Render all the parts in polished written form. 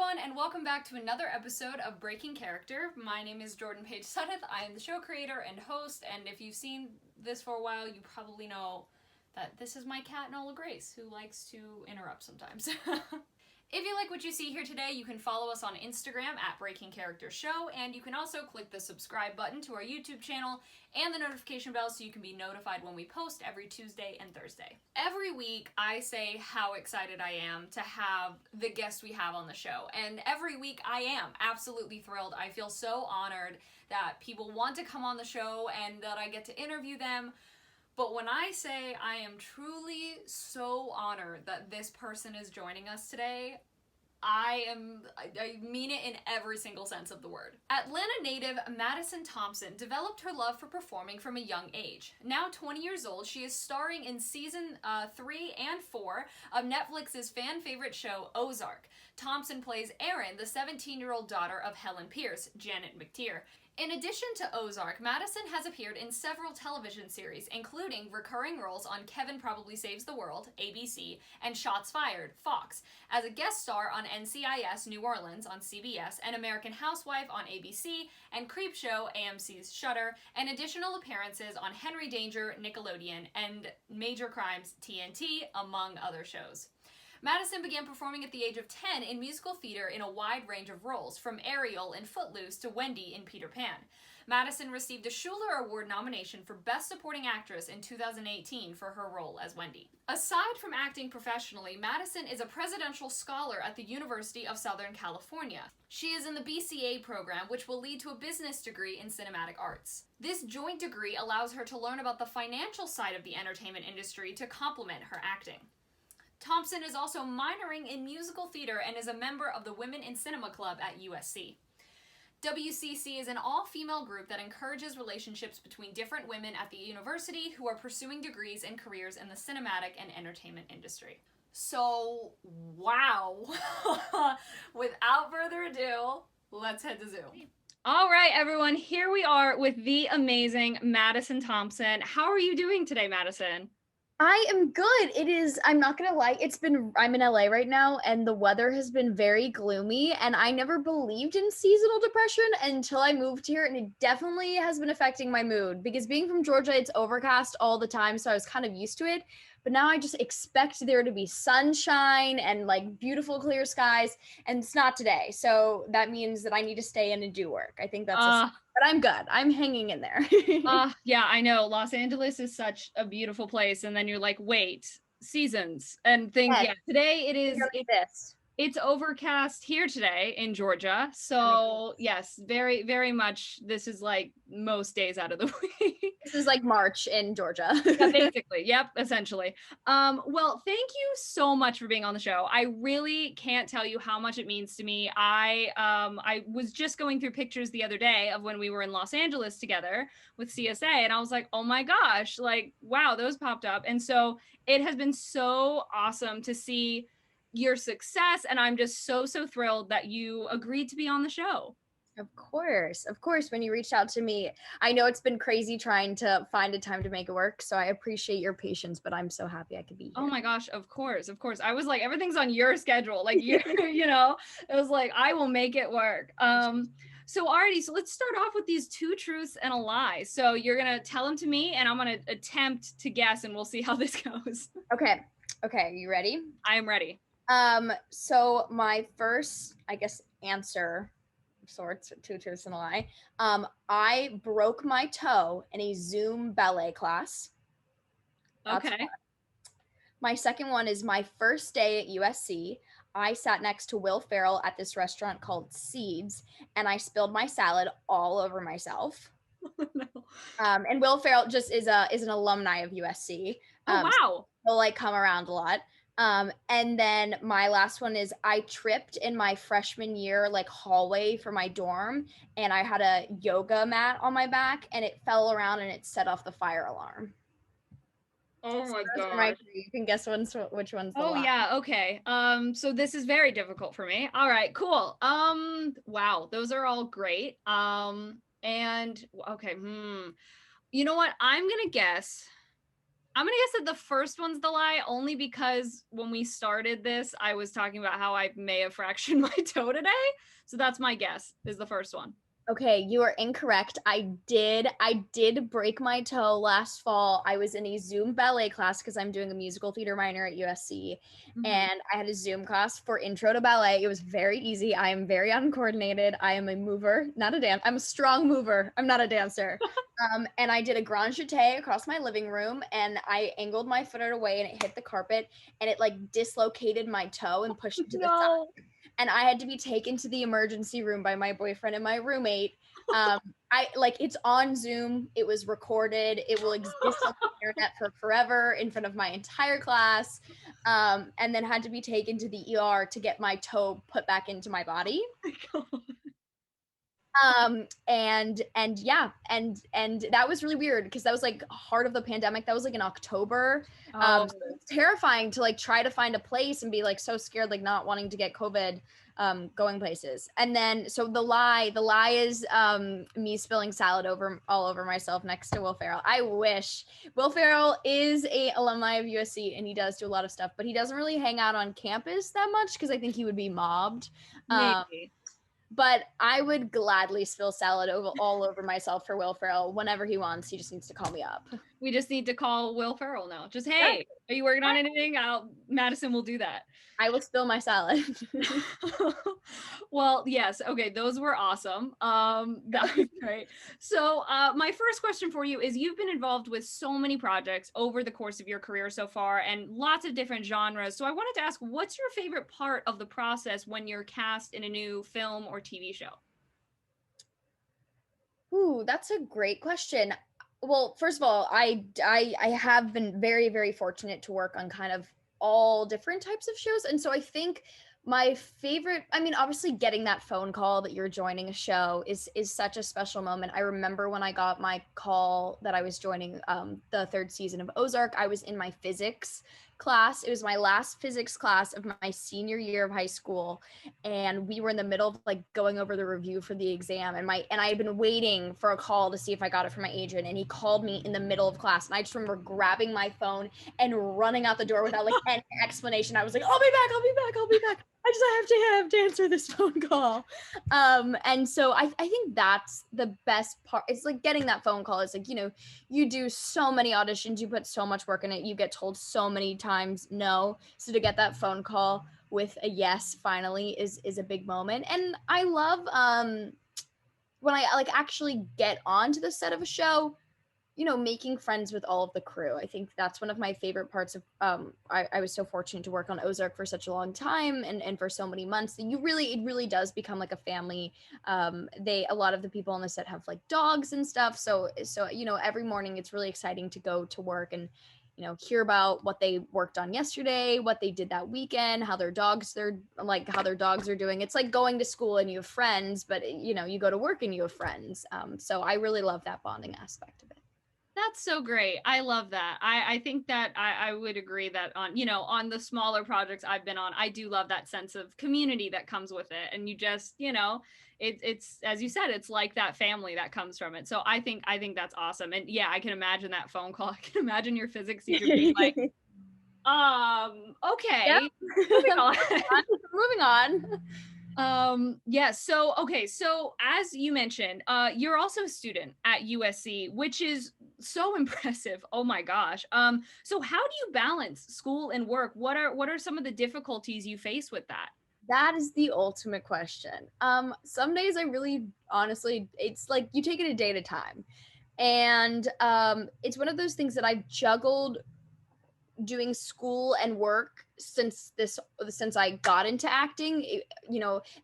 everyone, and welcome back to another episode of Breaking Character. My name is jordan-paige. I am the show creator and host, and if you've seen this for a while, you probably know that this is my cat, Nola Grace, who likes to interrupt sometimes. If you like what you see here today, you can follow us on Instagram at Breaking Character Show, and you can also click the subscribe button to our YouTube channel and the notification bell so you can be notified when we post every Tuesday and Thursday. Every week, I say how excited I am to have the guest we have on the show, and every week I am absolutely thrilled. I feel so honored that people want to come on the show and that I get to interview them. But when I say I am truly so honored that this person is joining us today, I mean it in every single sense of the word. Atlanta native MADISON THOMPSON developed her love for performing from a young age. Now 20 years old, she is starring in season 3 and 4 of Netflix's fan favorite show Ozark. Thompson plays Erin, the 17-year-old daughter of Helen Pierce, Janet McTeer. In addition to Ozark, MADISON has appeared in several television series, including recurring roles on Kevin Probably Saves the World, ABC, and Shots Fired, Fox, as a guest star on NCIS New Orleans on CBS, and American Housewife on ABC, and Creepshow, AMC's Shudder, and additional appearances on Henry Danger, Nickelodeon, and Major Crimes, TNT, among other shows. MADISON began performing at the age of 10 in musical theater in a wide range of roles, from Ariel in Footloose to Wendy in Peter Pan. MADISON received a Schuler Award nomination for Best Supporting Actress in 2018 for her role as Wendy. Aside from acting professionally, MADISON is a presidential scholar at the University of Southern California. She is in the BCA program, which will lead to a business degree in cinematic arts. This joint degree allows her to learn about the financial side of the entertainment industry to complement her acting. Thompson is also minoring in musical theater and is a member of the Women in Cinema Club at USC. WCC is an all-female group that encourages relationships between different women at the university who are pursuing degrees and careers in the cinematic and entertainment industry. So, wow. Without further ado, let's head to Zoom. All right, everyone, here we are with the amazing MADISON THOMPSON. How are you doing today, MADISON? I am good. I'm not gonna lie, I'm in LA right now and the weather has been very gloomy and I never believed in seasonal depression until I moved here, and it definitely has been affecting my mood because being from Georgia, it's overcast all the time, so I was kind of used to it. But now I just expect there to be sunshine and like beautiful clear skies, and it's not today. So that means that I need to stay in and do work. I think that's but I'm good. I'm hanging in there. Yeah, I know. Los Angeles is such a beautiful place. And then you're like, wait, seasons and things. Yes. Yeah, today it's overcast here today in Georgia. So yes, very, very much. This is like most days out of the week. This is like March in Georgia. Yeah, basically. Yep, essentially. Well, thank you so much for being on the show. I really can't tell you how much it means to me. I was just going through pictures the other day of when we were in Los Angeles together with CSA, and I was like, oh my gosh, like, wow, those popped up. And so it has been so awesome to see your success, and I'm just so thrilled that you agreed to be on the show. Of course, when you reached out to me, I know it's been crazy trying to find a time to make it work, so I appreciate your patience, but I'm so happy I could be here. Oh my gosh, of course. I was like, everything's on your schedule, like you know, it was like, I will make it work. So let's start off with these 2 truths and a lie. So you're gonna tell them to me and I'm gonna attempt to guess, and we'll see how this goes. Okay, you ready? I am ready. So my first, I guess, answer of sorts, 2 truths and a lie. I broke my toe in a Zoom ballet class. Okay. My second one is my first day at USC. I sat next to Will Ferrell at this restaurant called Seeds, and I spilled my salad all over myself. No. And Will Ferrell just is an alumni of USC. Oh wow. So he'll like come around a lot. And then my last one is I tripped in my freshman year, like hallway for my dorm, and I had a yoga mat on my back and it fell around and it set off the fire alarm. Oh my god. You can guess which one's the lie. Yeah, okay. So this is very difficult for me. All right, cool. Wow, those are all great. And okay, you know what? I'm gonna guess I'm gonna guess that the first one's the lie, only because when we started this, I was talking about how I may have fractured my toe today. So that's my guess, is the first one. Okay, you are incorrect. I did break my toe last fall. I was in a Zoom ballet class because I'm doing a musical theater minor at USC. Mhm. And I had a Zoom class for intro to ballet. It was very easy. I am very uncoordinated. I am a mover, not a dance. I'm a strong mover. I'm not a dancer. And I did a grand jeté across my living room and I angled my foot out away and it hit the carpet and it like dislocated my toe and pushed it to the side, No. and I had to be taken to the emergency room by my boyfriend and my roommate. Um, I like it's on Zoom. It was recorded. It will exist on the internet for forever in front of my entire class. And then had to be taken to the ER to get my toe put back into my body. And yeah, and that was really weird because that was like heart of the pandemic. That was like in October. Oh, So it's terrifying to like try to find a place and be like so scared, like not wanting to get COVID, going places. And then so the lie is me spilling salad over all over myself next to Will Ferrell. I wish. Will Ferrell is a alumni of USC and he does do a lot of stuff, but he doesn't really hang out on campus that much because I think he would be mobbed. maybe. But I would gladly spill salad all over myself for Will Ferrell whenever he wants. He just needs to call me up. We just need to call Will Ferrell now. Just, hey, are you working on anything? Madison will do that. I will spill my salad. Well, yes. Okay, those were awesome. That was great. So, my first question for you is: you've been involved with so many projects over the course of your career so far, and lots of different genres. So, I wanted to ask, what's your favorite part of the process when you're cast in a new film or TV show? Ooh, that's a great question. Well, first of all, I have been very very fortunate to work on kind of all different types of shows, and so I think my favorite, I mean, obviously getting that phone call that you're joining a show is such a special moment. I remember when I got my call that I was joining the third season of Ozark. I was in my physics class. It was my last physics class of my senior year of high school, and we were in the middle of like going over the review for the exam, and I had been waiting for a call to see if I got it from my agent, and he called me in the middle of class, and I just remember grabbing my phone and running out the door without like any explanation. I was like, I'll be back, I'll be back, I'll be back. I have to answer this phone call. And so I think that's the best part. It's like getting that phone call. It's like, you do so many auditions, you put so much work in it, you get told so many times no. So to get that phone call with a yes finally is a big moment. And I love when I like actually get onto the set of a show, making friends with all of the crew. I think that's one of my favorite parts of I was so fortunate to work on Ozark for such a long time and for so many months that it really does become like a family. A lot of the people on the set have like dogs and stuff. So every morning it's really exciting to go to work and hear about what they worked on yesterday, what they did that weekend, how their dogs are doing. It's like going to school and you have friends, but you go to work and you have friends. So I really love that bonding aspect of it. That's so great. I love that. I think that I would agree that on the smaller projects I've been on, I do love that sense of community that comes with it. And you just, it's as you said, it's like that family that comes from it. So I think that's awesome. And yeah, I can imagine that phone call. I can imagine your physics teacher being like, Yep. okay, moving on. Moving on. Yes. So, okay. So as you mentioned, you're also a student at USC, which is so impressive. Oh my gosh. So how do you balance school and work? What are some of the difficulties you face with that? That is the ultimate question. Some days I really honestly, it's like you take it a day at a time. And it's one of those things that I've juggled doing school and work since I got into acting.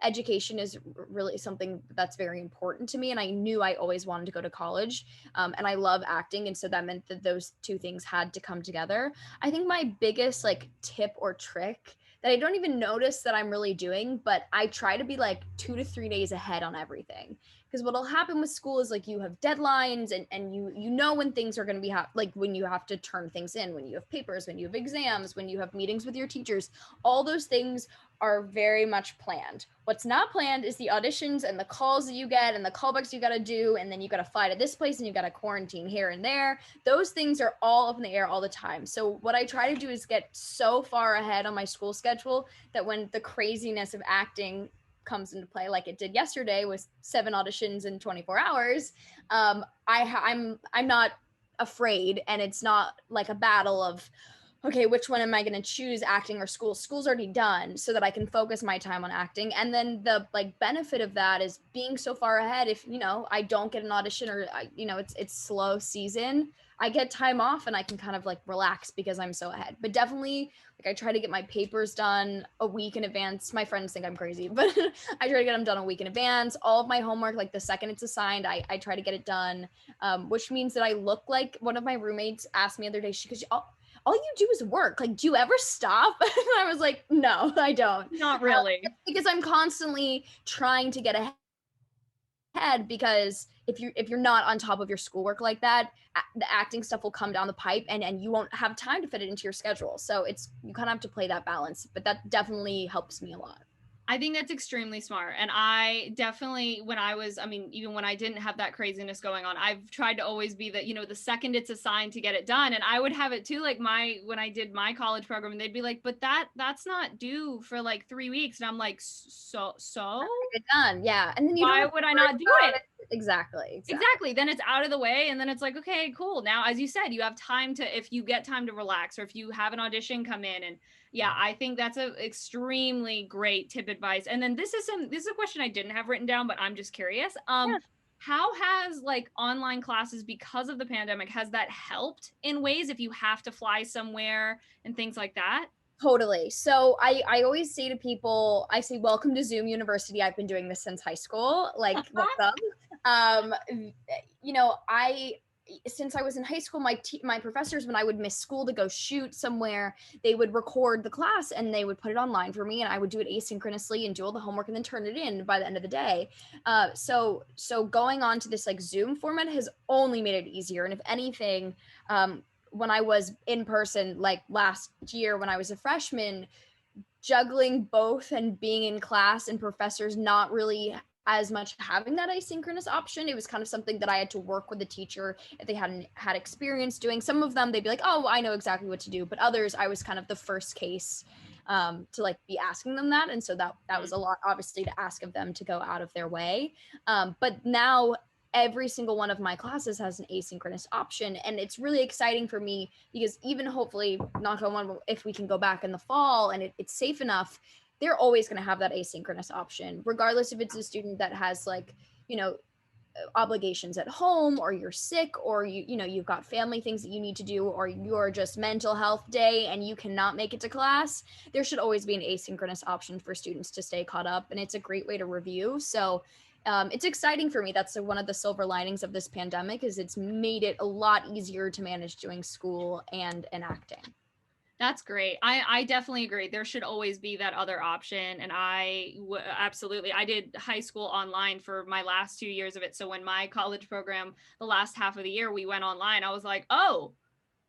Education is really something that's very important to me, and I knew I always wanted to go to college. And I love acting, and so that meant that those two things had to come together. I think my biggest like tip or trick that I don't even notice that I'm really doing, but I try to be like 2 to 3 days ahead on everything, because what'll happen with school is like you have deadlines and you know when things are going to be like when you have to turn things in, when you have papers, when you have exams, when you have meetings with your teachers. All those things are very much planned. What's not planned is the auditions and the calls that you get and the callbacks you got to do, and then you got to fly to this place and you got to quarantine here and there. Those things are all up in the air all the time. So what I try to do is get so far ahead on my school schedule that when the craziness of acting comes into play, like it did yesterday with 7 auditions in 24 hours, I'm not afraid, and it's not like a battle of, okay, which one am I going to choose, acting or school? School's already done, so that I can focus my time on acting. And then the like benefit of that is being so far ahead. If I don't get an audition, or it's slow season, I get time off and I can kind of like relax because I'm so ahead. But definitely, like, I try to get my papers done a week in advance. My friends think I'm crazy, but I try to get them done a week in advance. All of my homework, like the second it's assigned, I try to get it done, which means that I look like, one of my roommates asked me the other day, she goes, all you do is work. Like, do you ever stop? And I was like, no, I don't. Not really. Because I'm constantly trying to get ahead, because if you're not on top of your schoolwork like that, the acting stuff will come down the pipe and you won't have time to fit it into your schedule. So you kind of have to play that balance, but that definitely helps me a lot. I think that's extremely smart. And I definitely, even when I didn't have that craziness going on, I've tried to always be the second it's assigned to get it done. And I would have it too, like when I did my college program, they'd be like, but that's not due for like 3 weeks. And I'm like, so get done. Yeah. And then why would I not do it? Exactly. Then it's out of the way. And then it's like, okay, cool. Now, as you said, you have time if you get time to relax, or if you have an audition come in. And yeah, I think that's a extremely great tip advice. And then this is a question I didn't have written down, but I'm just curious. Yeah. How has like online classes, because of the pandemic, has that helped in ways if you have to fly somewhere and things like that? Totally. So I always say to people, I say, welcome to Zoom University. I've been doing this since high school. Like, welcome. Since I was in high school, my professors, when I would miss school to go shoot somewhere, they would record the class and they would put it online for me, and I would do it asynchronously and do all the homework and then turn it in by the end of the day. So going on to this like Zoom format has only made it easier. And if anything, when I was in person, like last year when I was a freshman, juggling both and being in class and professors not really as much having that asynchronous option, it was kind of something that I had to work with the teacher if they hadn't had experience doing. Some of them, they'd be like, oh, I know exactly what to do. But others, I was kind of the first case to like be asking them that. And so that was a lot, obviously, to ask of them to go out of their way. But now every single one of my classes has an asynchronous option. And it's really exciting for me because even hopefully, knock on wood, if we can go back in the fall and it's safe enough, they're always going to have that asynchronous option, regardless if it's a student that has like, obligations at home, or you're sick, or you've got family things that you need to do, or you're just mental health day and you cannot make it to class. There should always be an asynchronous option for students to stay caught up, and it's a great way to review. So it's exciting for me. That's one of the silver linings of this pandemic, is it's made it a lot easier to manage doing school and acting. That's great. I definitely agree. There should always be that other option. And absolutely, I did high school online for my last 2 years of it. So when my college program, the last half of the year, we went online, I was like, oh,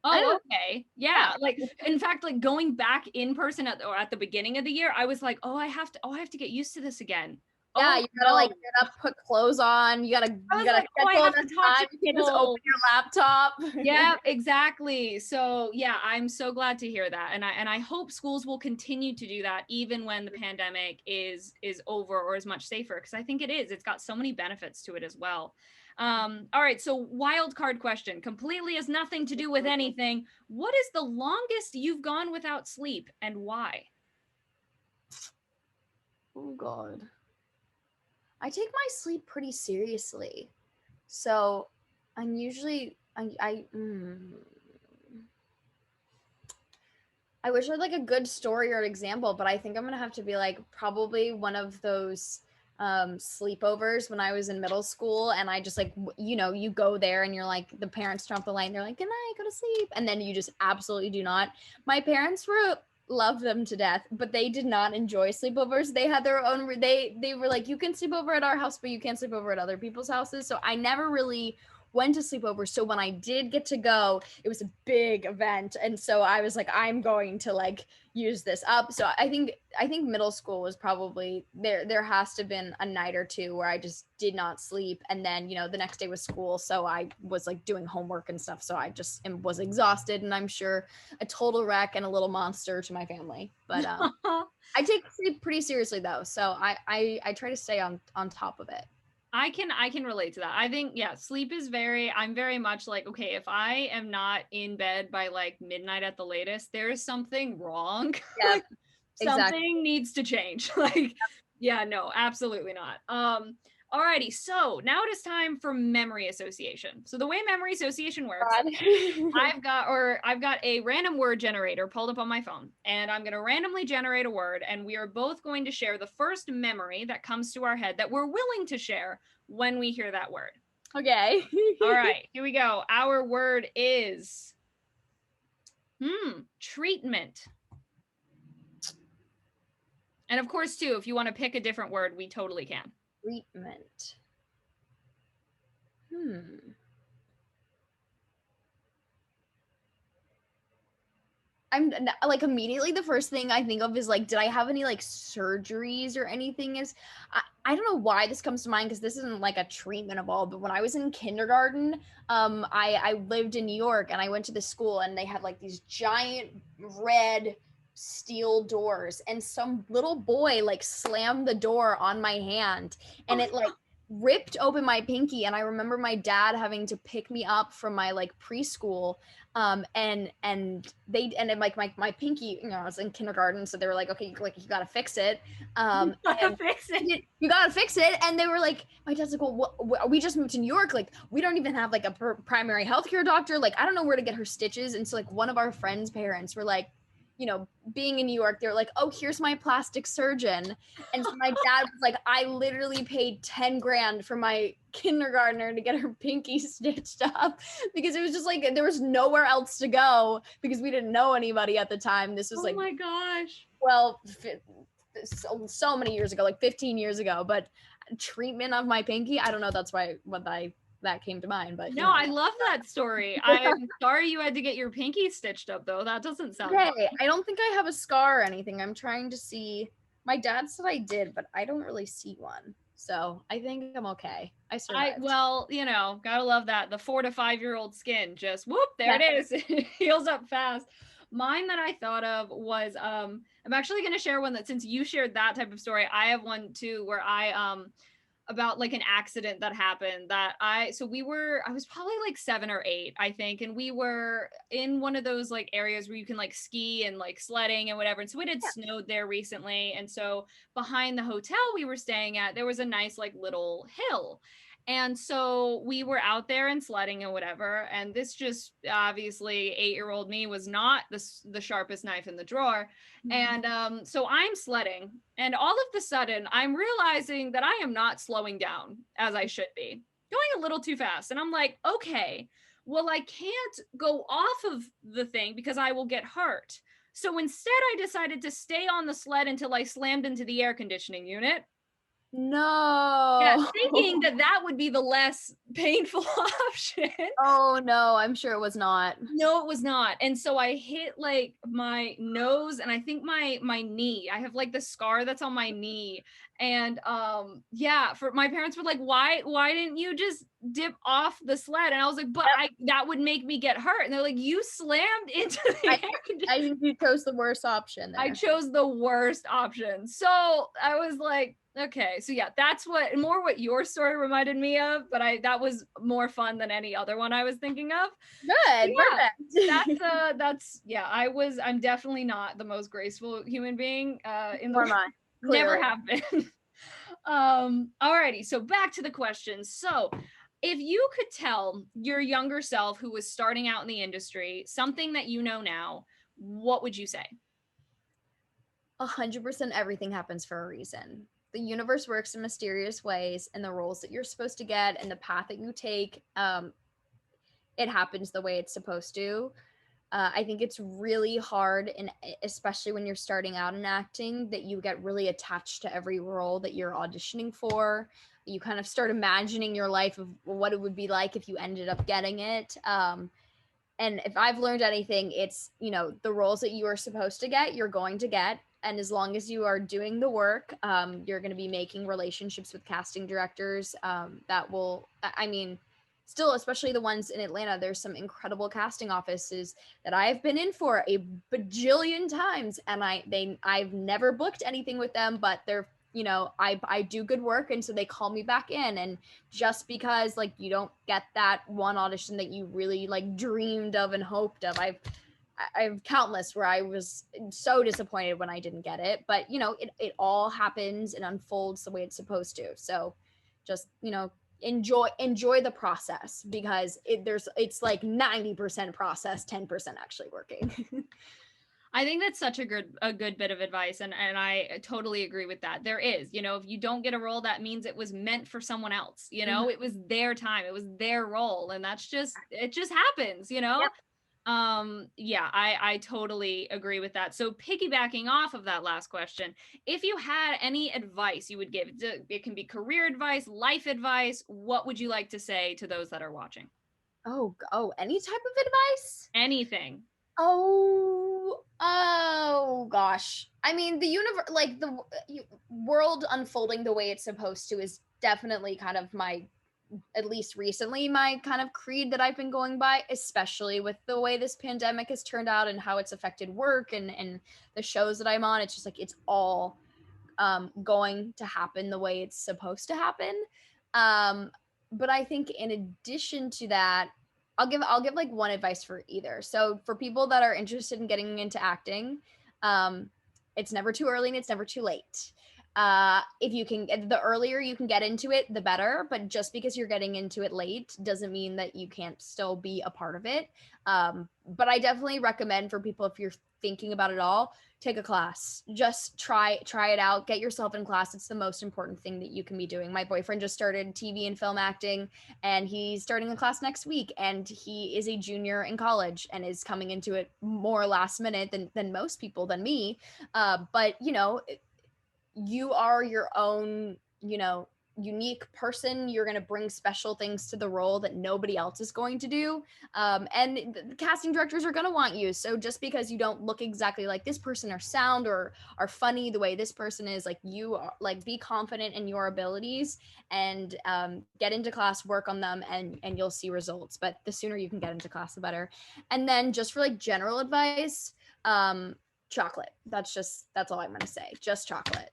okay. Yeah. Like, in fact, like going back in person at the beginning of the year, I was like, I have to get used to this again. Yeah, you gotta like get up, put clothes on. You gotta schedule the time. You can't just open your laptop. Yeah, exactly. So yeah, I'm so glad to hear that, and I hope schools will continue to do that even when the pandemic is over or is much safer, because I think it is. It's got so many benefits to it as well. All right, so wild card question, completely has nothing to do with anything. What is the longest you've gone without sleep, and why? Oh God. I take my sleep pretty seriously. So I'm usually, I wish I had like a good story or an example, but I think I'm going to have to be like probably one of those sleepovers when I was in middle school, and I just like, you go there and you're like, the parents turn off the light and they're like, good night, go to sleep. And then you just absolutely do not. My parents were love them to death, but they did not enjoy sleepovers. They had their own they were like, you can sleep over at our house, but you can't sleep over at other people's houses. So I never really went to sleepovers. So when I did get to go, it was a big event. And so I was like, I'm going to like use this up. So I think middle school was probably there has to have been a night or two where I just did not sleep. And then, the next day was school. So I was like doing homework and stuff. So I just was exhausted, and I'm sure a total wreck and a little monster to my family. But I take sleep pretty seriously though. So I try to stay on top of it. I can relate to that. I think, yeah, sleep is I'm very much like, okay, if I am not in bed by like midnight at the latest, there is something wrong. Yeah, Like, something exactly. needs to change. Like, yeah, no, absolutely not. Alrighty, so now it is time for memory association. So the way memory association works, I've got a random word generator pulled up on my phone, and I'm going to randomly generate a word, and we are both going to share the first memory that comes to our head that we're willing to share when we hear that word. Okay. All right, here we go. Our word is treatment. And of course, too, if you want to pick a different word, we totally can. Treatment. I'm like, immediately the first thing I think of is like, did I have any like surgeries or anything? I don't know why this comes to mind, because this isn't like a treatment of all, but when I was in kindergarten, I lived in New York, and I went to the school, and they had like these giant red steel doors, and some little boy like slammed the door on my hand, and it like ripped open my pinky. And I remember my dad having to pick me up from my like preschool, and then like my pinky, I was in kindergarten, so they were like, okay, like, you gotta fix it. You gotta fix it. You gotta fix it. And they were like, my dad's like, well, we just moved to New York, like we don't even have like a primary healthcare doctor, like I don't know where to get her stitches. And so like one of our friends' parents were like, being in New York, they're like, oh, here's my plastic surgeon. And so my dad was like, I literally paid 10 grand for my kindergartner to get her pinky stitched up, because it was just like, there was nowhere else to go, because we didn't know anybody at the time. This was Oh my gosh. well, so many years ago, like 15 years ago. But treatment of my pinky, I don't know, that's why that came to mind. But no, I love that story. I'm sorry you had to get your pinky stitched up though. That doesn't sound okay. fun. I don't think I have a scar or anything. I'm trying to see. My dad said I did, but I don't really see one. So I think I'm okay. I survived. Well, gotta love that. The 4 to 5 year old skin, just whoop, there it is. It heals up fast. Mine that I thought of was I'm actually gonna share one that, since you shared that type of story, I have one too, where I about like an accident that happened that I was probably like 7 or 8, I think. And we were in one of those like areas where you can like ski and like sledding and whatever. And so it had snowed there recently. And so behind the hotel we were staying at, there was a nice like little hill. And so we were out there and sledding and whatever. And this just obviously 8-year-old me was not the sharpest knife in the drawer. And so I'm sledding, and all of a sudden I'm realizing that I am not slowing down as I should be, going a little too fast. And I'm like, okay, well, I can't go off of the thing because I will get hurt. So instead I decided to stay on the sled until I slammed into the air conditioning unit. No. Yeah, thinking that would be the less painful option. Oh no, I'm sure it was not. No, it was not. And so I hit like my nose, and I think my knee. I have like the scar that's on my knee. And for my parents were like, why didn't you just dip off the sled? And I was like, but that would make me get hurt. And they're like, you slammed into the air conditioner. I think you chose the worst option there. I chose the worst option. So I was like, okay, so yeah, that's what your story reminded me of, but that was more fun than any other one I was thinking of. Good, perfect. I'm definitely not the most graceful human being in the world. Never have been. Alrighty, so back to the questions. So if you could tell your younger self who was starting out in the industry something that you know now, what would you say? 100% everything happens for a reason. The universe works in mysterious ways, and the roles that you're supposed to get and the path that you take, it happens the way it's supposed to. I think it's really hard, and especially when you're starting out in acting, that you get really attached to every role that you're auditioning for. You kind of start imagining your life of what it would be like if you ended up getting it. And if I've learned anything, it's, the roles that you are supposed to get, you're going to get. And as long as you are doing the work, you're going to be making relationships with casting directors that will, I mean, still, especially the ones in Atlanta, there's some incredible casting offices that I've been in for a bajillion times. And I've never booked anything with them, but they're, I do good work. And so they call me back in. And just because like you don't get that one audition that you really like dreamed of and hoped of, I've countless where I was so disappointed when I didn't get it, but it all happens and unfolds the way it's supposed to. So just, enjoy the process, because it's like 90% process, 10% actually working. I think that's such a good bit of advice, and I totally agree with that. There is, if you don't get a role, that means it was meant for someone else. Mhm. It was their time, it was their role, and it just happens. Yep. Yeah, I totally agree with that. So piggybacking off of that last question, if you had any advice you would give, it can be career advice, life advice, what would you like to say to those that are watching? Oh, any type of advice? Anything. Oh gosh. I mean, the universe, like the world unfolding the way it's supposed to, is definitely kind of my, at least recently, my kind of creed that I've been going by, especially with the way this pandemic has turned out and how it's affected work and the shows that I'm on. It's just like it's all going to happen the way it's supposed to happen. But I think in addition to that, I'll give like one advice for either. So for people that are interested in getting into acting, it's never too early and it's never too late. If you can, the earlier you can get into it, the better. But just because you're getting into it late doesn't mean that you can't still be a part of it. But I definitely recommend for people, if you're thinking about it all, take a class. Just try it out. Get yourself in class. It's the most important thing that you can be doing. My boyfriend just started TV and film acting, and he's starting a class next week. And he is a junior in college and is coming into it more last minute than most people, than me. But you are your own, unique person. You're going to bring special things to the role that nobody else is going to do. And the casting directors are going to want you. So just because you don't look exactly like this person or sound or are funny the way this person is, like, you are, like, be confident in your abilities and get into class, work on them, and you'll see results. But the sooner you can get into class, the better. And then just for like general advice, chocolate. That's all I'm going to say. Just chocolate.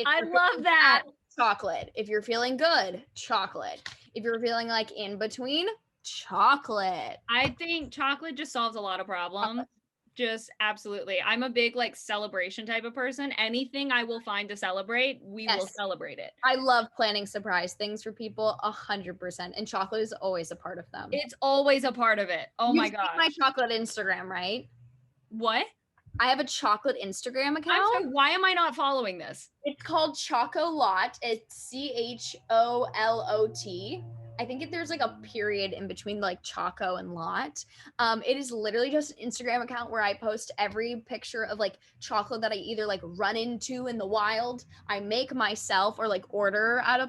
I love that. Chocolate. If you're feeling good, chocolate. If you're feeling like in between, chocolate. I think chocolate just solves a lot of problems. Just absolutely. I'm a big like celebration type of person. Anything I will find to celebrate, we will celebrate it. I love planning surprise things for people 100%. And chocolate is always a part of them. It's always a part of it. Oh my gosh. My chocolate Instagram, right? What? I have a chocolate Instagram account. I'm sorry, why am I not following this? It's called Chocolot. It's CHOLOT. I think there's like a period in between like Choco and Lot. It is literally just an Instagram account where I post every picture of like chocolate that I either like run into in the wild, I make myself, or like order out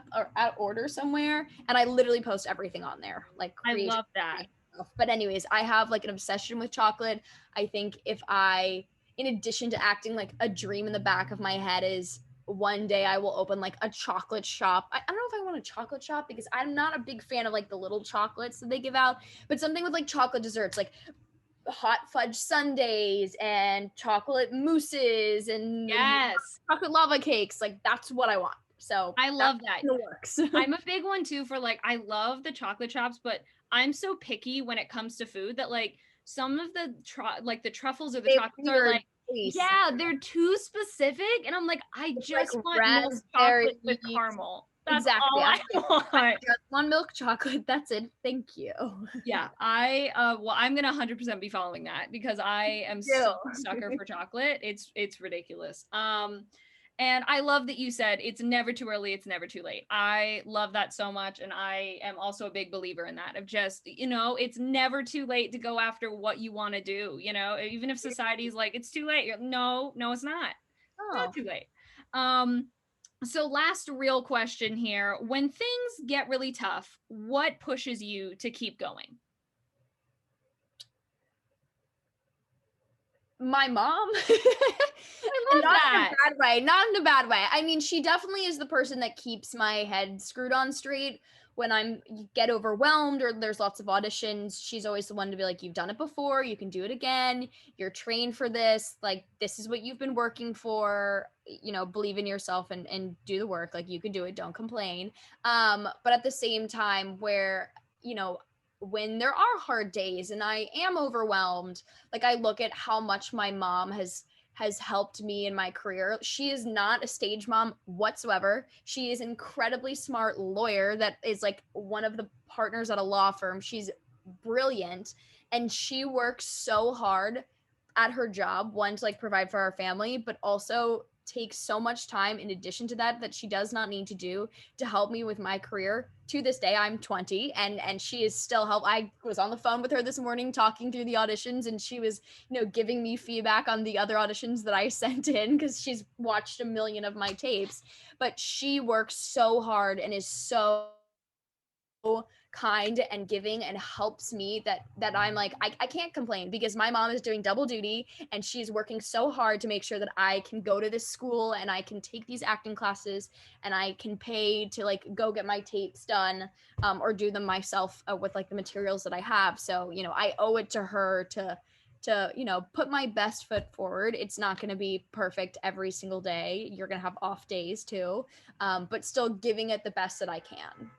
order somewhere, and I literally post everything on there. Like, I love that. But anyways, I have like an obsession with chocolate. I think in addition to acting, like a dream in the back of my head is one day I will open like a chocolate shop. I don't know if I want a chocolate shop, because I'm not a big fan of like the little chocolates that they give out, but something with like chocolate desserts, like hot fudge sundaes and chocolate mousses and chocolate lava cakes. Like, that's what I want. So I love that. It works. I'm a big one too for like, I love the chocolate shops, but I'm so picky when it comes to food that like some of the the truffles or the chocolates are like, they're too specific, and I'm like, I just want milk chocolate with caramel. That's all I want. I just want milk chocolate. That's it. Thank you. Yeah, I'm gonna 100% be following that, because I am so a sucker for chocolate. It's ridiculous. And I love that you said it's never too early, it's never too late. I love that so much. And I am also a big believer in that of just, it's never too late to go after what you want to do. Even if society's like, it's too late. No, no, it's not. Not Oh. too late. Um, so last real question here. When things get really tough, what pushes you to keep going? My mom. I And love not in a that. bad way. Not in a bad way. I mean, she definitely is the person that keeps my head screwed on straight when I'm get overwhelmed or there's lots of auditions. She's always the one to be like, "You've done it before, you can do it again. You're trained for this. Like this is what you've been working for. Believe in yourself and do the work. Like you can do it, don't complain." But at the same time where, you know, when there are hard days and I am overwhelmed, like I look at how much my mom has helped me in my career. She is not a stage mom whatsoever. She is an incredibly smart lawyer that is like one of the partners at a law firm. She's brilliant and she works so hard at her job, one to like provide for our family, but also takes so much time in addition to that she does not need to do to help me with my career. To this day I'm 20 and she is still help. I was on the phone with her this morning talking through the auditions and she was giving me feedback on the other auditions that I sent in because she's watched a million of my tapes. But she works so hard and is so kind and giving and helps me that I'm like I can't complain because my mom is doing double duty and she's working so hard to make sure that I can go to this school and I can take these acting classes and I can pay to like go get my tapes done or do them myself with like the materials that I have. So I owe it to her to put my best foot forward. It's not going to be perfect every single day. You're going to have off days too, but still giving it the best that I can.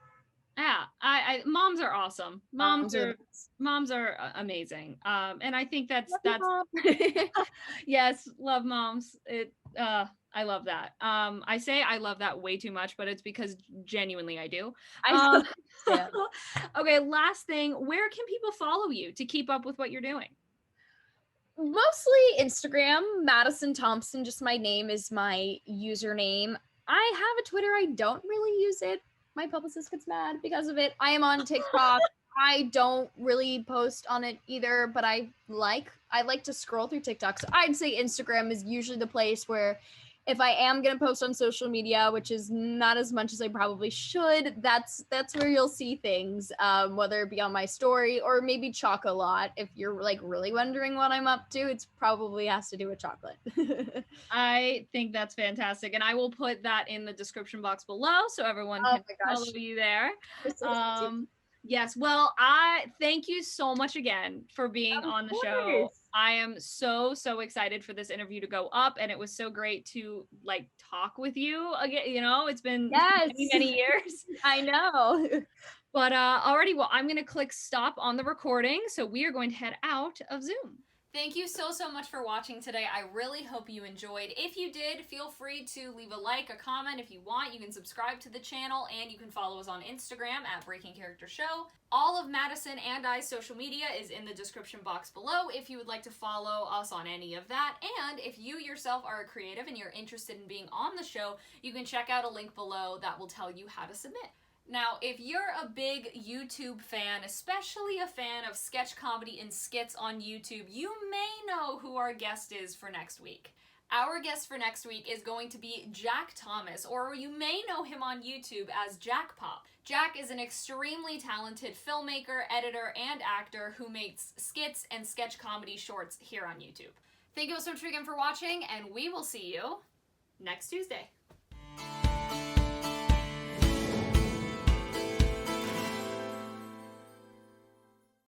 Yeah, I moms are awesome. Moms are the best. Moms are amazing. And I think that's Love you, that's mom. yes, love moms. I love that. I say I love that way too much, but it's because genuinely I do. I Um, understand. okay, last thing, where can people follow you to keep up with what you're doing? Mostly Instagram. Madison Thompson, just my name is my username. I have a Twitter. I don't really use it. My publicist gets mad because of it. I am on TikTok. I don't really post on it either, but I like to scroll through TikTok. So I'd say Instagram is usually the place where if I am gonna post on social media, which is not as much as I probably should, that's where you'll see things. Whether it be on my story or maybe Chocolate. If you're like really wondering what I'm up to, it's probably has to do with chocolate. I think that's fantastic. And I will put that in the description box below so everyone Oh can my follow gosh. you there. You're so sweet. Yes, well, I thank you so much again for being Of on the show. course. I am so excited for this interview to go up, and it was so great to like talk with you again. It's been Yes. many years. I know. But already, well, I'm gonna click stop on the recording, so we are going to head out of Zoom. Thank you so much for watching today. I really hope you enjoyed. If you did, feel free to leave a like, a comment if you want. You can subscribe to the channel and you can follow us on Instagram at Breaking Character Show. All of Madison and I's social media is in the description box below if you would like to follow us on any of that. And if you yourself are a creative and you're interested in being on the show, you can check out a link below that will tell you how to submit. Now, if you're a big YouTube fan, especially a fan of sketch comedy and skits on YouTube, you may know who our guest is for next week. Our guest for next week is going to be Jack Thomas, or you may know him on YouTube as Jack Pop. Jack is an extremely talented filmmaker, editor, and actor who makes skits and sketch comedy shorts here on YouTube. Thank you so much again for watching, and we will see you next Tuesday.